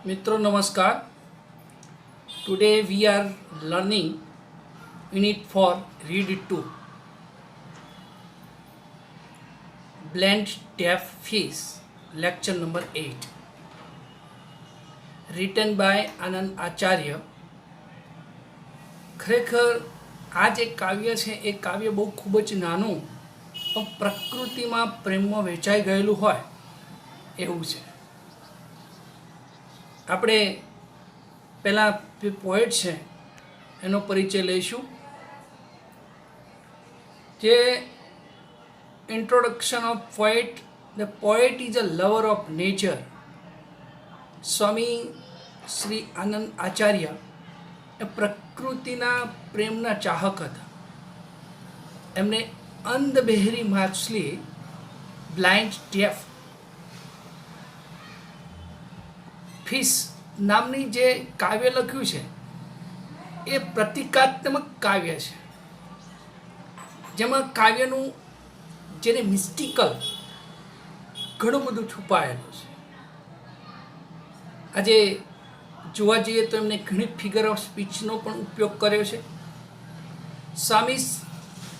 मित्रों नमस्कार. Today we are learning unit for read it to blend deaf fish lecture number 8 written by આનંદ આચાર્ય. ખરેખર આ જે કાવ્ય છે એ કાવ્ય બહુ ખૂબ જ નાનું પણ પ્રકૃતિમાં પ્રેમમાં વહેંચાઈ ગયેલું હોય એવું છે. આપણે પહેલાં જે પોએટ છે એનો પરિચય લઈશું. જે introduction of poet. The poet is a lover of nature. Swami Shri Anand Acharya એ પ્રકૃતિના પ્રેમના ચાહક હતા. એમને અંધ બહેરી માછલી બ્લાઇન્ડ ડેફ ફિશ નામની જે કાવ્ય લખ્યું છે એ પ્રતિકાત્મક કાવ્ય છે, જેમાં કાવ્યનું જેને મિસ્ટિકલ ઘણું બધું છુપાયેલું છે. આજે જોવા જઈએ તો એમને ઘણી ફિગર ઓફ સ્પીચનો પણ ઉપયોગ કર્યો છે. સ્વામી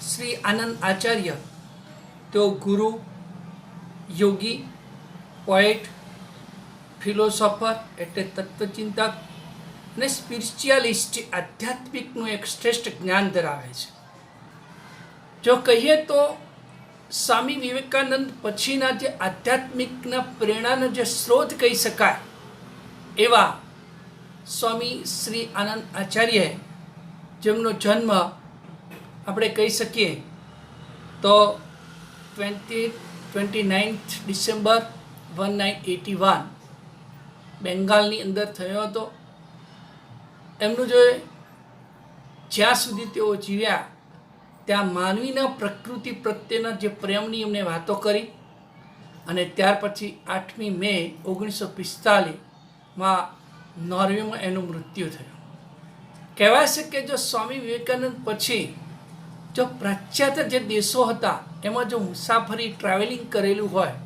શ્રી આનંદ આચાર્ય તેઓ ગુરુ, યોગી, પોએટ, ફિલોસોફર એટલે તત્વચિંતક અને સ્પિરિચ્યુઅલિસ્ટ આધ્યાત્મિકનું એક શ્રેષ્ઠ જ્ઞાન ધરાવે છે. જો કહીએ તો સ્વામી વિવેકાનંદ પછીના જે આધ્યાત્મિકના પ્રેરણાનો જે સ્ત્રોત કહી શકાય એવા સ્વામી શ્રી આનંદ આચાર્ય, જેમનો જન્મ આપણે કહી શકીએ તો 29th ડિસેમ્બર 1981 બેંગાલની અંદર થયો હતો. એમનું જે જ્યાં સુધી તેઓ જીવ્યા ત્યાં માનવીના પ્રકૃતિ પ્રત્યેના જે પ્રેમની એમને વાતો કરી અને ત્યાર પછી 8મી મે 1945માં નોર્વેમાં એનું મૃત્યુ થયું. કહેવાય છે કે જો સ્વામી વિવેકાનંદ પછી જો પાશ્ચાત્ય જે દેશો હતા એમાં જો મુસાફરી ટ્રાવેલિંગ કરેલું હોય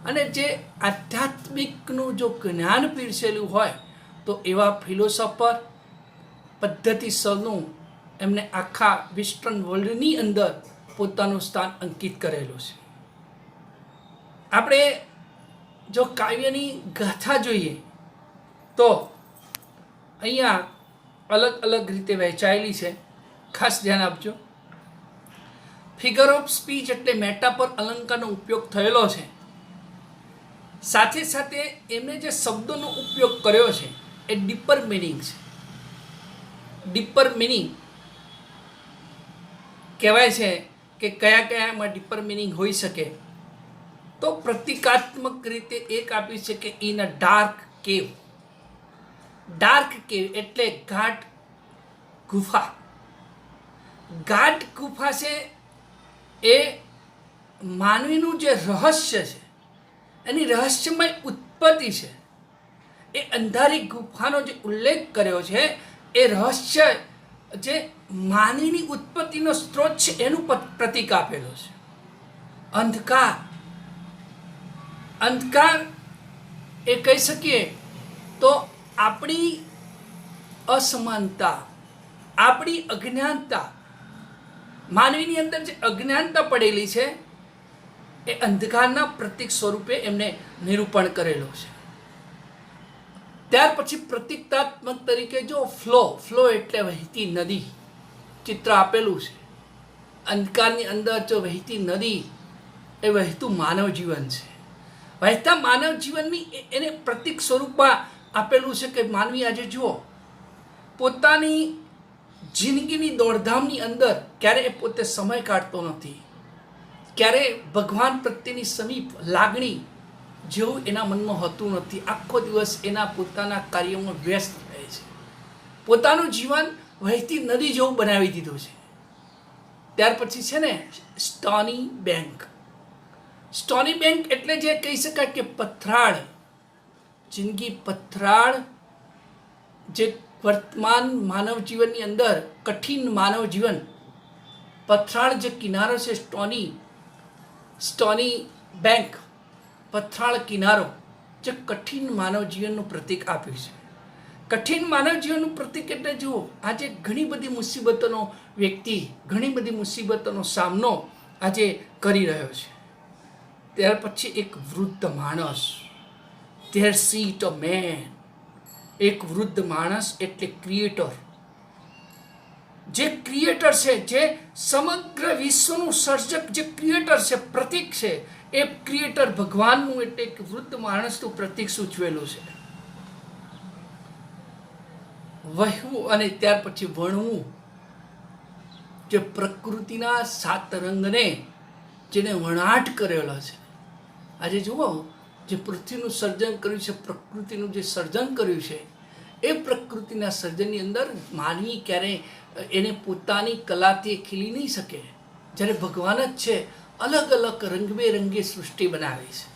અને જે આધ્યાત્મિકનું જો જ્ઞાન પીરસેલું હોય તો એવા ફિલોસોફર પદ્ધતિસરનું એમને આખા વેસ્ટર્ન વર્લ્ડની અંદર પોતાનું સ્થાન અંકિત કરેલું છે. આપણે જો કાવ્યની ગાથા જોઈએ તો અહીંયા અલગ અલગ રીતે વહેંચાયેલી છે. ખાસ ધ્યાન આપજો. ફિગર ઓફ સ્પીચ એટલે મેટાફર અલંકારનો ઉપયોગ થયેલો છે. સાથે સાથે એમને જે શબ્દોનો ઉપયોગ કર્યો છે એ ડીપર મિનિંગ છે. ડીપર મિનિંગ કહેવાય છે કે કયા કયા એમાં ડીપર મિનિંગ હોઈ શકે. તો પ્રતિકાત્મક રીતે એક આપી છે કે ઇન અ ડાર્ક કેવ. ડાર્ક કેવ એટલે ગાઢ ગુફા. ગાઢ ગુફા છે એ માનવીનું જે રહસ્ય છે એની રહસ્યમય ઉત્પત્તિ છે. એ અંધારી ગુફાનો જે ઉલ્લેખ કર્યો છે એ રહસ્ય જે માનવીની ઉત્પત્તિનો સ્ત્રોત છે એનું પ્રતીક આપેલો છે. અંધકાર. અંધકાર એ કહી શકીએ તો આપણી અસમાનતા, આપણી અજ્ઞાનતા, માનવીની અંદર જે અજ્ઞાનતા પડેલી છે એ અંધકારના પ્રતીક સ્વરૂપે એમને નિરૂપણ કરેલો છે. ત્યાર પછી પ્રતીકાત્મક તરીકે જો ફ્લો એટલે વહેતી નદી ચિત્ર આપેલું છે. અંધકારની અંદર જો વહેતી નદી એ વહેતું માનવ જીવન છે. વહેતા માનવ જીવનની એને પ્રતીક સ્વરૂપમાં આપેલું છે કે માનવી આજે જુઓ પોતાની જિંદગીની દોડધામની અંદર ક્યારે એ પોતે સમય કાઢતો નથી, ક્યારે ભગવાન પ્રત્યેની સમીપ લાગણી જેવું એના મનમાં હોતું નથી. આખો દિવસ એના પોતાના કાર્યોમાં વ્યસ્ત રહે છે. પોતાનું જીવન વહેતી નદી જેવું બનાવી દીધું છે. ત્યાર પછી છે ને સ્ટોની બેંક. સ્ટોની બેંક એટલે જે કહી શકાય કે પથરાળ જિંદગી, પથરાળ જે વર્તમાન માનવ જીવનની અંદર કઠિન માનવ જીવન, પથરાળ જે કિનારો છે સ્ટોની બેંક, પથરાળ કિનારો જે કઠિન માનવ જીવનનું પ્રતીક આપ્યું છે. કઠિન માનવ જીવનનું પ્રતીક એટલે જુઓ, આજે ઘણી બધી મુસીબતોનો વ્યક્તિ ઘણી બધી મુસીબતોનો સામનો આજે કરી રહ્યો છે. ત્યાર પછી એક વૃદ્ધ માણસ, ધેર સીટ અ મેન. એક વૃદ્ધ માણસ એટલે ક્રિએટર. જે ક્રિએટર છે, જે સમગ્ર વિશ્વનું સર્જક, જે ક્રિએટર છે, પ્રતીક છે, એ ક્રિએટર ભગવાનનું એટલે એક વૃદ્ધ માણસનું પ્રતીક સૂચવેલું છે. વહેવું અને ત્યાર પછી વણવું, જે પ્રકૃતિના 7 રંગને જેને વણાટ કરેલો છે. આજે જુઓ, જે પૃથ્વીનું સર્જન કર્યું છે, પ્રકૃતિનું જે સર્જન કર્યું છે, એ પ્રકૃતિના સર્જનની અંદર માનવી ક્યારેય એને પોતાની કલાથી ખીલી નહીં શકે. જ્યારે ભગવાન જ છે, અલગ અલગ રંગબેરંગી સૃષ્ટિ બનાવી છે,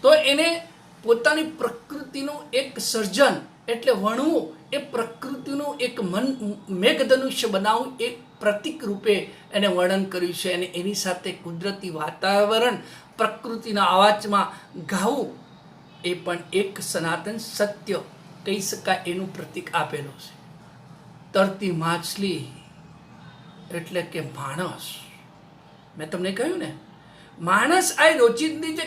તો એને પોતાની પ્રકૃતિનું એક સર્જન એટલે વણવું, એ પ્રકૃતિનું એક મેઘધનુષ્ય બનાવવું, એક પ્રતીક રૂપે એને વર્ણન કર્યું છે. અને એની સાથે કુદરતી વાતાવરણ, પ્રકૃતિના અવાજમાં ગાવું, એ પણ એક સનાતન સત્ય કહી શકાય એનું પ્રતીક આપેલું છે. તરતી માછલી એટલે કે માણસ. મેં તમને કહ્યું ને, માણસ આ રોજિંદી જે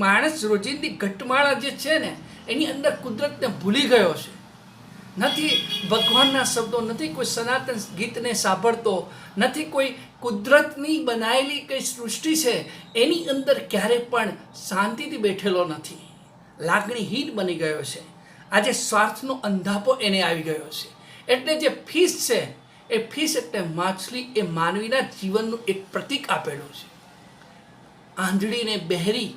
માણસ રોજિંદી ઘટમાળા જે છે ને, એની અંદર કુદરતને ભૂલી ગયો છે. નથી ભગવાનના શબ્દો, નથી કોઈ સનાતન ગીતને સાંભળતો, નથી કોઈ કુદરતની બનાવેલી કઈ સૃષ્ટિ છે એની અંદર ક્યારે પણ શાંતિથી બેઠેલો નથી. લાગણીહીન બની ગયો છે. આજે સ્વાર્થનો અંધાપો એને આવી ગયો છે. એટલે જે ફિશ છે, એ ફિશ એટલે માછલી, એ માનવીના જીવનનું એક પ્રતીક આપેલું છે. આંધળી ને બહેરી,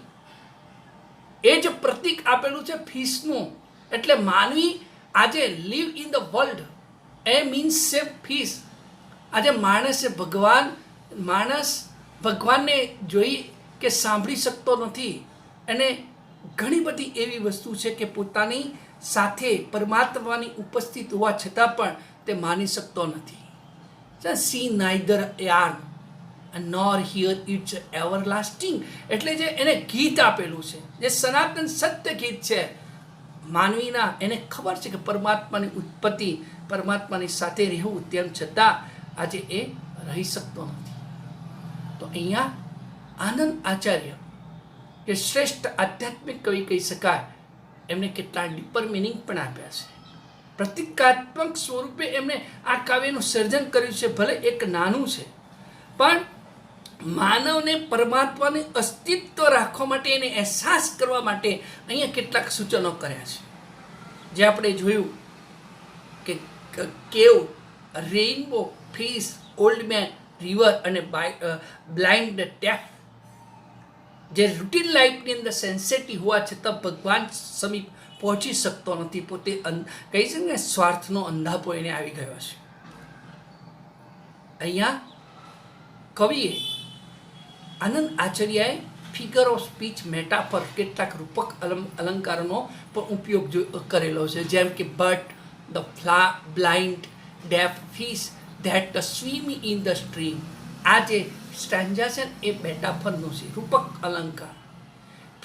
એ જે પ્રતીક આપેલું છે ફિશનું, એટલે માનવી આજે live in the world, A means છે ફિશ. આજે માણસે માણસ ભગવાનને જોઈ કે સાંભળી શકતો નથી. અને ઘણી બધી એવી વસ્તુ છે કે પોતાની સાથે પરમાત્માની ઉપસ્થિત હોવા છતાં પણ તે માની શકતો નથી. સી નાઇધર યાર નોર હિયર ઇટ્સ એવરલાસ્ટિંગ. એટલે જે એને ગીત આપેલું છે, જે સનાતન સત્ય ગીત છે, માનવીના એને ખબર છે કે પરમાત્માની ઉત્પત્તિ, પરમાત્માની સાથે રહેવું, તેમ છતાં આજે એ રહી શકતો નથી. તો અહીંયા આનંદ આચાર્ય, કે શ્રેષ્ઠ આધ્યાત્મિક કવિ કહી શકાય, એમને કેટલા ડીપર મિનિંગ પણ આપ્યા છે. પ્રતિકાત્મક સ્વરૂપે એમને આ કાવ્યનું સર્જન કર્યું છે. ભલે એક નાનું છે, પણ માનવને પરમાત્માનું અસ્તિત્વ રાખવા માટે, એને અહેસાસ કરવા માટે અહીંયા કેટલાક સૂચનો કર્યા છે. જે આપણે જોયું કે કેવ, rainbow, fish, old man, river અને બ્લાઇન્ડ ડેફ, જે રૂટીન લાઈફની અંદર સેન્સિટિવ હોવા છતાં ભગવાન સમીપ પહોંચી શકતો નથી. પોતે કહી છે ને, સ્વાર્થનો અંધાપો એને આવી ગયો છે. અહીંયા કવિએ, આનંદ આચાર્યએ ફિગર ઓફ સ્પીચ, મેટાફર, કેટલાક રૂપક અલંકારોનો પણ ઉપયોગ કરેલો છે. જેમ કે but the blind deaf fish that swim in the stream. આ જે સ્ટેન્જા છે એ મેટાફરનું છે, રૂપક અલંકાર.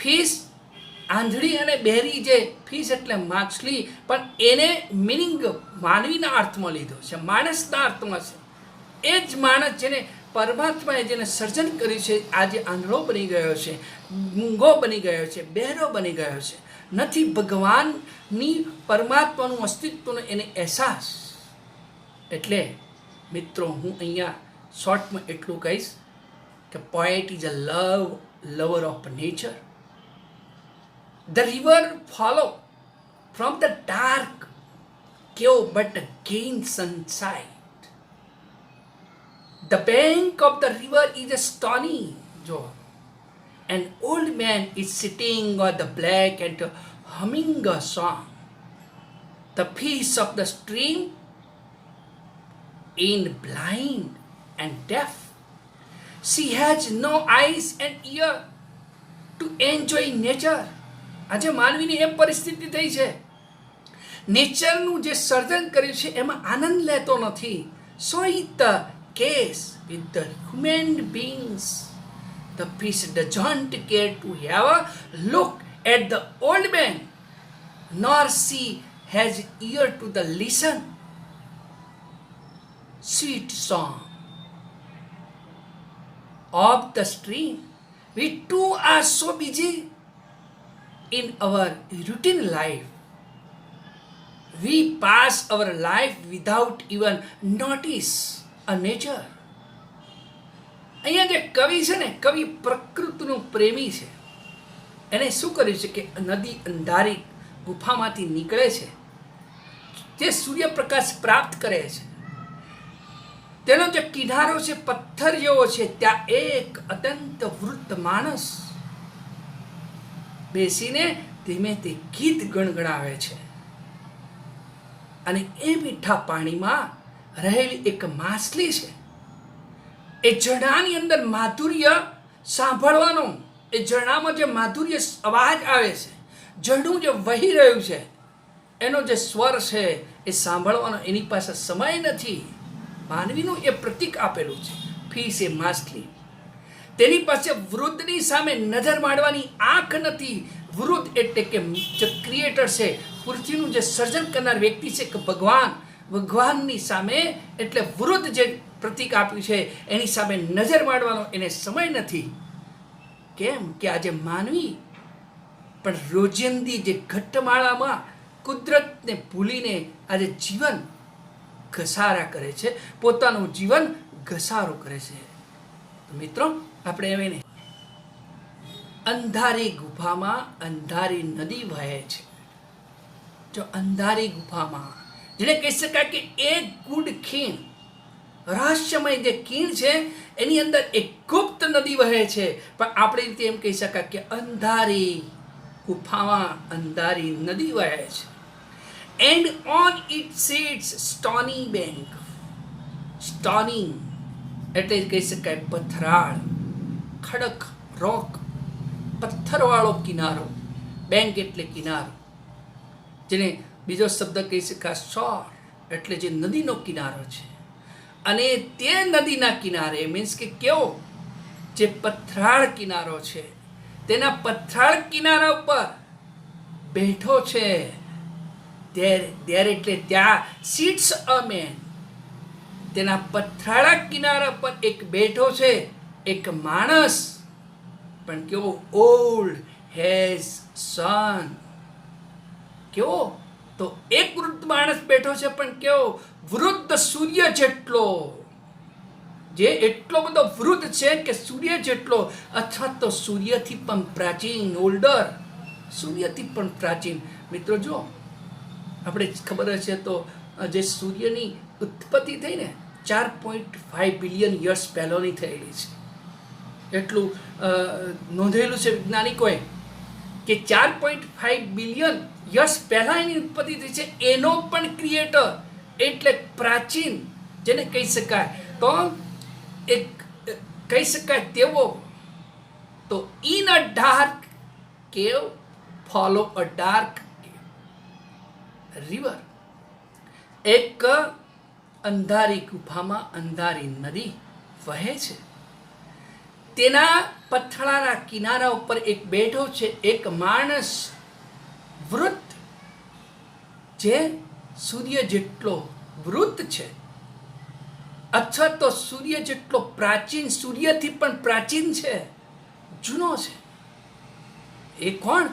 ફિશ, આંધળી અને બહેરી, જે ફિશ એટલે માછલી, પણ એને મિનિંગ માનવીના અર્થમાં લીધો છે, માણસના અર્થમાં છે. એ જ માણસ જેને પરમાત્માએ જેને સર્જન કર્યું છે, આજે આંધળો બની ગયો છે, મૂંગો બની ગયો છે, બહેરો બની ગયો છે. નથી ભગવાનની, પરમાત્માનું અસ્તિત્વનો એને અહેસાસ. એટલે મિત્રો, હું અહીંયા શોર્ટમાં એટલું કહીશ કે poet is a lover of nature. The river follow from the dark cave but gain sunshine. The bank of the river is stony, an old man is sitting on the bank and humming a song. The fish of the stream is blind and deaf. She has no eyes and ear to enjoy nature. આજે માનવીની એમ પરિસ્થિતિ થઈ છે, નેચરનું જે સર્જન કર્યું છે એમાં આનંદ લેતો નથી. So is the case with the human beings. The fish doesn't care to have a look at the old man, nor she has ear to the listen sweet song of the stream. We too are so busy in our routine life. We pass our life without even notice a nature. અહીંયા જે કવિ છે ને, કવિ પ્રકૃતિનો પ્રેમી છે. એને શું કર્યું છે કે નદી અંધારી ગુફામાંથી નીકળે છે, જે સૂર્યપ્રકાશ પ્રાપ્ત કરે છે, તેનો જે કિનારો છે પથ્થર જેવો છે, ત્યાં એક અત્યંત વૃદ્ધ માણસ બેસીને ધીમેથી ગીત ગણગણાવે છે. અને એ મીઠા પાણીમાં રહેલી એક માછલી છે. એ ઝરણાની અંદર માધુર્ય સાંભળવાનો, એ ઝરણામાં જે માધુર્ય અવાજ આવે છે, ઝરણું જે વહી રહ્યું છે, એનો જે સ્વર છે એ સાંભળવાનો એની પાસે સમય નથી. માનવીનું એ પ્રતીક આપેલું છે. ફીસ એ માછલી, તેની પાસે વૃદ્ધની સામે નજર માંડવાની આંખ નથી. વૃદ્ધ એટલે કે જે ક્રિએટર છે, પૃથ્વીનું જે સર્જન કરનાર વ્યક્તિ છે કે ભગવાનની સામે, એટલે વૃદ્ધ જે પ્રતીક આપ્યું છે એની સામે નજર માંડવાનો એને સમય નથી. કેમ કે આજે માનવી પણ રોજિંદી જે ઘટમાળામાં કુદરતને ભૂલીને આજે જીવન ઘસારા કરે છે, પોતાનું જીવન ઘસારો કરે છે. તો મિત્રો, આપણે એમ નહીં, અંધારી ગુફામાં અંધારી નદી વહે છે. જો અંધારી ગુફામાં, જેને કહી શકાય કે એક ગુડ ખીણ, રહસ્યમય જે ખીણ છે એની અંદર એક ગુપ્ત નદી વહે છે. પણ આપણી રીતે એમ કહી શકાય કે અંધારી ગુફામાં અંધારી નદી વહે છે. And on it sits stony bank. Stony એટલે કહી શકાય પથરાળ, ખડક, રોક, પથ્થરવાળો કિનારો. બેંક એટલે કિનારો, જેને બીજો શબ્દ કહી શકાય શોર, એટલે જે નદીનો કિનારો છે. અને તે નદીના કિનારે, મીન્સ કે કેવો, જે પથરાળ કિનારો છે, તેના પથરાળ કિનારા ઉપર બેઠો છે. there એટલે ત્યાં sits a man. તેના પથરાળા કિનારા પર એક બેઠો છે એક માણસ. પણ કેવો, ઓલ્ડ હેઝ સન. કેવો, તો એક વૃદ્ધ માણસ બેઠો છે, પણ કેવો, વૃદ્ધ સૂર્ય જેટલો. જે એટલો બધો વૃદ્ધ છે કે સૂર્ય જેટલો, અથવા તો સૂર્યથી પણ પ્રાચીન, ઓલ્ડર, સૂર્યથી પણ પ્રાચીન. મિત્રો જો, આપણે ખબર હશે તો જે સૂર્યની ઉત્પત્તિ થઈ ને 4.5 બિલિયન યર્સ પહેલાંની થયેલી છે. એટલું નોંધેલું છે વૈજ્ઞાનિકોએ કે 4.5 બિલિયન યર્સ પહેલાં એની ઉત્પત્તિ થઈ છે. એનો પણ ક્રિએટર એટલે પ્રાચીન, જેને કહી શકાય તો એક કહી શકાય તેવો. તો ઇન અ ડાર્ક કેવ ફોલો અ ડાર્ક રિવર. એક અંધારી ગુફામાં અંધારી નદી વહે છે. તેના પથરાળા કિનારા ઉપર એક બેઠો છે એક માણસ, વૃદ્ધ, જે સૂર્ય જેટલો વૃદ્ધ છે, અથવા તો સૂર્ય જેટલો પ્રાચીન, સૂર્યથી પણ પ્રાચીન છે, જૂનો છે. એ કોણ?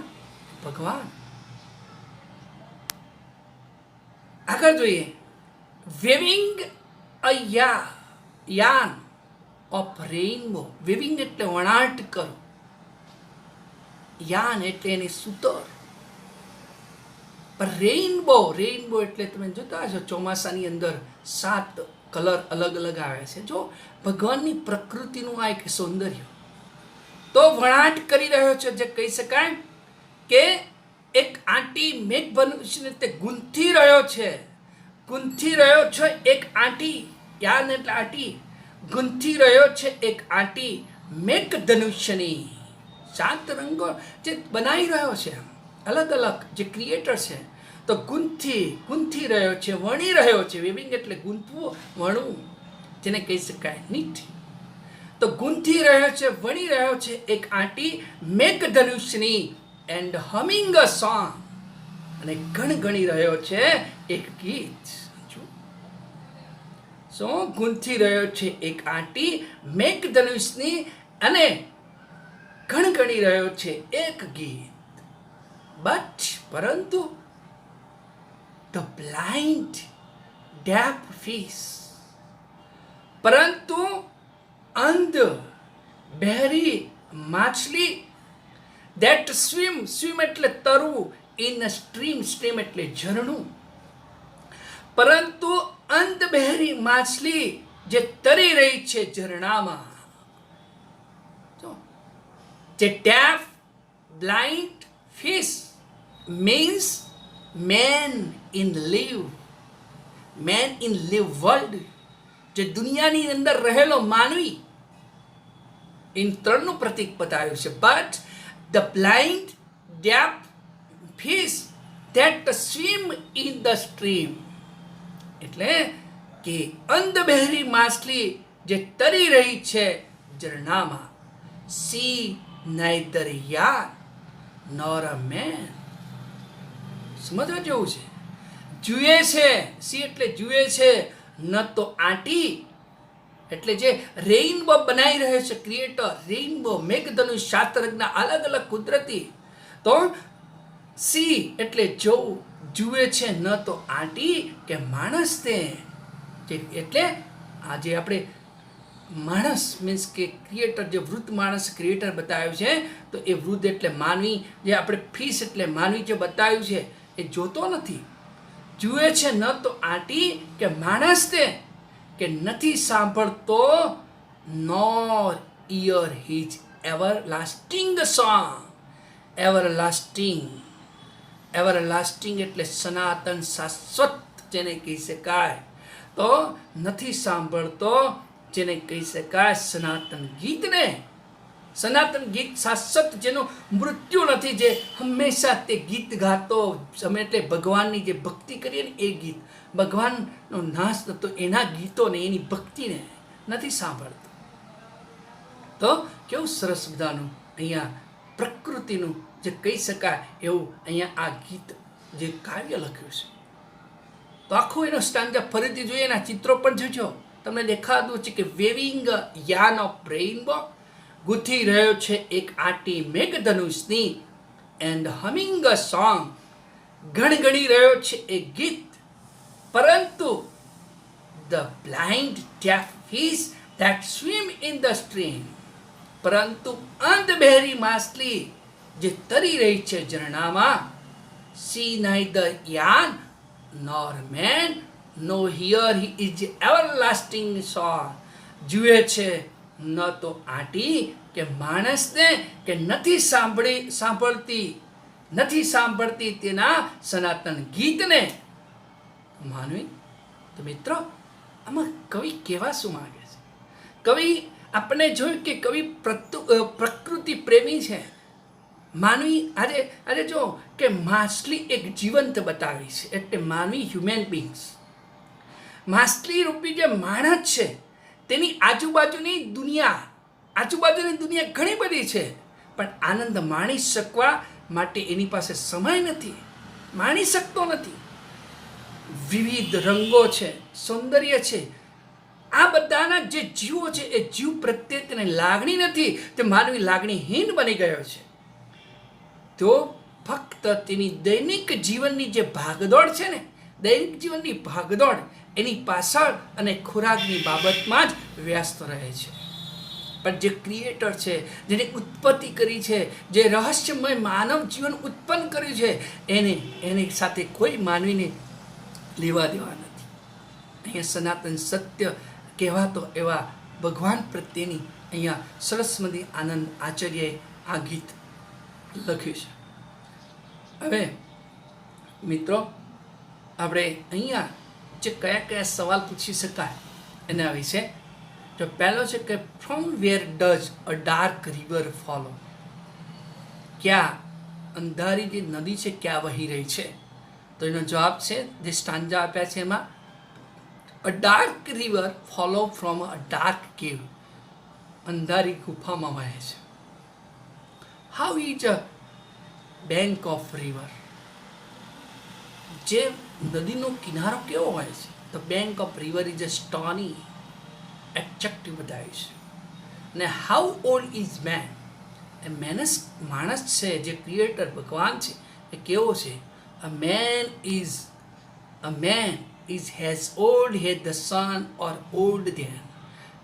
ભગવાન. આગળ જોઈએ, weaving a yarn of rainbow. Weaving એટલે વણાટ કરો, યાન એટલે એની સૂતર. પણ રેઇનબો એટલે તમે જોતા હશો ચોમાસાની અંદર 7 કલર અલગ અલગ આવે છે. જો ભગવાનની પ્રકૃતિનું આ એક સૌંદર્ય તો વણાટ કરી રહ્યો છે, જે કહી શકાય કે એક આંટી મેઘધનુષને તે ગૂંથી રહ્યો છે. એક આંટી, યાન એટલે આંટી, ગૂંથી રહ્યો છે એક આંટી મેઘધનુષ્યની. 7 રંગો જે બનાવી રહ્યો છે, અલગ અલગ જે ક્રિએટર છે, તો ગૂંથી રહ્યો છે, વણી રહ્યો છે. વેવિંગ એટલે ગૂંથવું, વણવું, જેને કહી શકાય નીટ. તો ગૂંથી રહ્યો છે, વણી રહ્યો છે એક આંટી મેઘધનુષ્યની. એન્ડ હમિંગ અ સોંગ, અને ગણગણી રહ્યો છે એક ગીત. શું ગૂંથી રહ્યો છે એક આંટી મેઘધનુષની, અને ગણગણી રહ્યો છે એક ગીત. પરંતુ ધ બ્લાઇન્ડ ડેફ ફિશ, પરંતુ અંધ બહેરી માછલી, that swim એટલે તરવું, in a stream એટલે ઝરણું, પરંતુ અંધ બહેરી માછલી જે તરી રહી છે ઝરણામાં. જે deaf blind fish means man in live world, જે દુનિયાની અંદર રહેલો માનવી, ઇન ત્રણનું પ્રતીક બતાવ્યું છે. But the blind deaf fish that swim in the stream, એટલે કે અંધ બહેરી માછલી જે તરી રહી છે ઝરણામાં. See neither young nor a man, સમજવા જેવું છે. જુએ છે, સી એટલે જુએ છે, ન તો આંટી એટલે જે રેઇનબો બનાવી રહ્યો છે ક્રિએટર, રેઇનબો મેઘધનુષ શાસ્ત્રજ્ઞ અલગ અલગ કુદરતી. તો સી એટલે જોવું, જુએ છે ન તો આંટી કે માણસ તે, એટલે આજે આપણે માણસ મીન્સ કે ક્રિએટર, જે વૃદ્ધ માણસ ક્રિએટર બતાવ્યું છે, તો એ વૃદ્ધ એટલે માનવી, જે આપણે ફિશ એટલે માનવી જે બતાવ્યું છે એ જોતો નથી. જુએ છે ન તો આંટી કે માણસ તે, કે નથી સાંભળતો, nor hear his everlasting song. Everlasting એટલે સનાતન શાશ્વત જેને કહી શકાય. તો નથી સાંભળતો જેને કહી શકાય સનાતન ગીતને. સનાતન ગીત શાશ્વત, જેનું મૃત્યુ નથી, જે હંમેશા તે ગીત ગાતો, અમે એટલે ભગવાનની જે ભક્તિ કરીએ ને એ ગીત, ભગવાનનો નાશ થતો એના ગીતોને, એની ભક્તિને નથી સાંભળતો. તો કેવું સરસ બધાનું અહીંયા પ્રકૃતિનું જે કહી શકાય એવું અહીંયા આ ગીત જે કાવ્ય લખ્યું છે. તો આખું એનો સ્ટાન્જા ફરીથી જોઈએ, એના ચિત્રો પણ જોજો, તમને દેખાતું છે કે વેવિંગ યાન ઓફ રેઇનબો, ગૂંથી રહ્યો છે એક આંટી મેઘધનુષની, એન્ડ હમિંગ અ સોંગ, ગણગણી રહ્યો છે એક ગીત. પરંતુ the blind deaf fish that swim in the stream, પરંતુ અંધ બહેરી માછલી જે તરી રહી છે ઝરણામાં. See neither young nor man, no hear his everlasting song, જુએ છે ન તો આંટી કે માણસને, કે નથી સાંભળતી તેના સનાતન ગીતને. માનવી તો મિત્રો, આમાં કવિ કહેવા શું માંગે છે? કવિ આપણે જોયું કે કવિ પ્રકૃતિ પ્રેમી છે. માનવી આજે જો કે માછલી એક જીવંત બતાવી છે, એટલે માનવી હ્યુમન બીંગ્સ, માછલી રૂપી જે માણસ છે તેની આજુબાજુની દુનિયા ઘણી બધી છે, પણ આનંદ માણી શકવા માટે એની પાસે સમય નથી, માણી શકતો નથી. વિવિધ રંગો છે, સૌંદર્ય છે, આ બધાના જે જીવો છે એ જીવ પ્રત્યે તેને લાગણી નથી, તે માનવી લાગણીહીન બની ગયો છે. તો ફક્ત તેની દૈનિક જીવનની જે ભાગદોડ છે ને, દૈનિક જીવનની ભાગદોડ એની પાછળ અને ખોરાકની બાબતમાં જ વ્યસ્ત રહે છે. પણ જે ક્રિએટર છે, જેને ઉત્પત્તિ કરી છે, જે રહસ્યમય માનવ જીવન ઉત્પન્ન કર્યું છે, એની સાથે કોઈ માનવીને લેવા દેવા નથી. અહીંયા સનાતન સત્ય કહેવાતો એવા ભગવાન પ્રત્યેની અહીંયા સરસ્વતી આનંદ આચાર્યએ આ ગીત લખ્યું છે. હવે મિત્રો, આપણે અહીંયા જે કયા સવાલ પૂછી શકાય એના વિશે, જો પહેલો છે કે from where does a dark river follow, ક્યાં અંધારી જે નદી છે ક્યાં વહી રહી છે? તો એનો જવાબ છે, જે સ્ટાન્જા આપ્યા છે એમાં, a dark river follow from a dark cave, અંધારી ગુફામાં વહે છે. How is bank of river. જે નદીનો કિનારો કેવો હોય છે? The bank of river is a stony attractive બતાવે છે. ને હાઉ ઓલ્ડ ઇઝ મેન? એ માણસ છે જે ક્રિએટર ભગવાન છે એ કેવો છે? A man is has old has the sun or old than.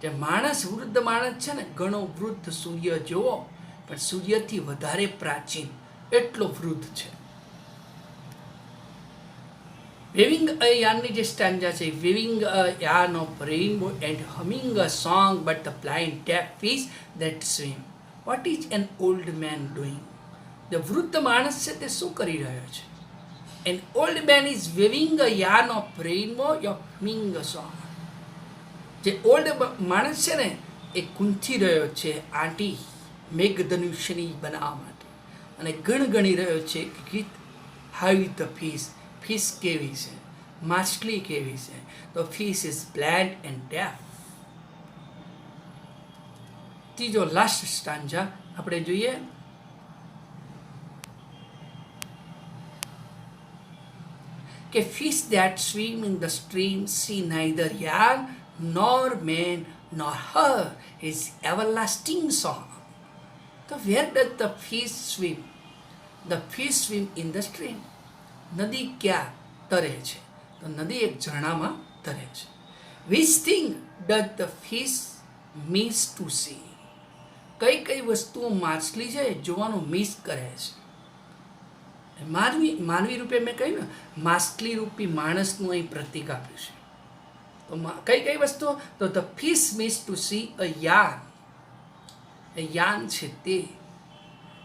જે માણસ વૃદ્ધ માણસ છે ને, ઘણો વૃદ્ધ સૂર્ય જેવો, પણ સૂર્યથી વધારે પ્રાચીન, એટલો વૃદ્ધ છે. વેવિંગ અ યાર્નની જે સ્ટેન્જા છે, weaving a yarn of rainbow and humming a song but the blind deaf fish that swim. What is an old man doing? જે વૃદ્ધ માણસ છે તે શું કરી રહ્યો છે? An old man is weaving a yarn of rainbow humming a song. જે ઓલ્ડ માણસ છે ને એ કૂંથી રહ્યો છે આંટી મેઘધનુષ્યની બનાવવા માટે, અને ગણગણી રહ્યો છે કે ગીત. હાઉ ઇઝ ધ ફિશ કેવી છે? માછલી કેવી છે? તો fish is blind and deaf. ત્રીજો લાસ્ટ સ્ટાન્જા આપણે જોઈએ. કે fish that swim in the stream C neither yarn nor man nor her his everlasting song. So where does the fish swim? The fish swim in the stream. નદી ક્યાં તરે છે? તો નદી એક ઝરણામાં તરે છે. Which thing does the fish miss to see? કઈ કઈ વસ્તુઓ માછલી છે જોવાનું મિસ કરે છે? માનવી રૂપે મેં કહ્યું ને, માછલી રૂપી માણસનું અહીં પ્રતીક આપ્યું છે. તો કઈ કઈ વસ્તુઓ? તો the fish miss to see a yarn. એ યાર્ન છે તે,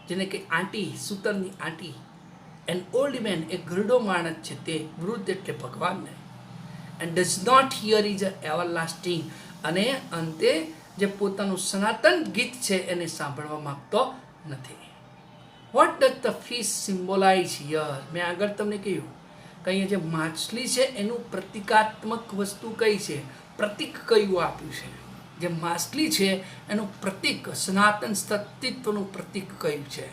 જેને કે આંટી, સૂતરની આંટી. એન ઓલ્ડ મેન, એ ઘરડો માણસ છે તે, વૃદ્ધ એટલે ભગવાનને. And does not hear is a everlasting. અને અંતે જે પોતાનું સનાતન ગીત છે એને સાંભળવા માંગતો નથી. What does the fish symbolize here? મેં આગળ તમને કહ્યું કે અહીંયા જે માછલી છે એનું પ્રતિકાત્મક વસ્તુ કઈ છે? પ્રતીક કયું આપ્યું છે? જે માછલી છે એનું પ્રતીક, સનાતન અસ્તિત્વનું પ્રતીક કયું છે?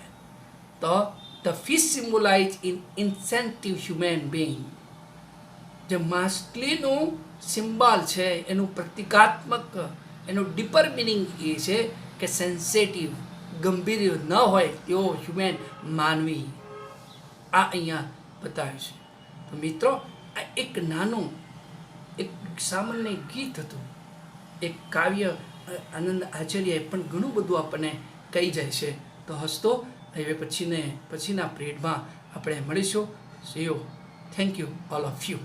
તો the fish symbolize in incentive human being. જે માછલીનું સિમ્બોલ છે એનું પ્રતિકાત્મક, એનું ડીપર મિનિંગ એ છે કે સેન્સેટિવ, ગંભીર ન હોય તેવો હ્યુમેન, માનવી. આ અહીંયા બતાવ્યું છે. તો મિત્રો, આ એક નાનું, એક સામાન્ય ગીત હતું, એક કાવ્ય. આનંદ આચાર્યએ પણ ઘણું બધું આપણને કહી જાય છે. તો હસતો હવે પછીના પીરિયડમાં આપણે મળીશું. C you. Thank you all of you.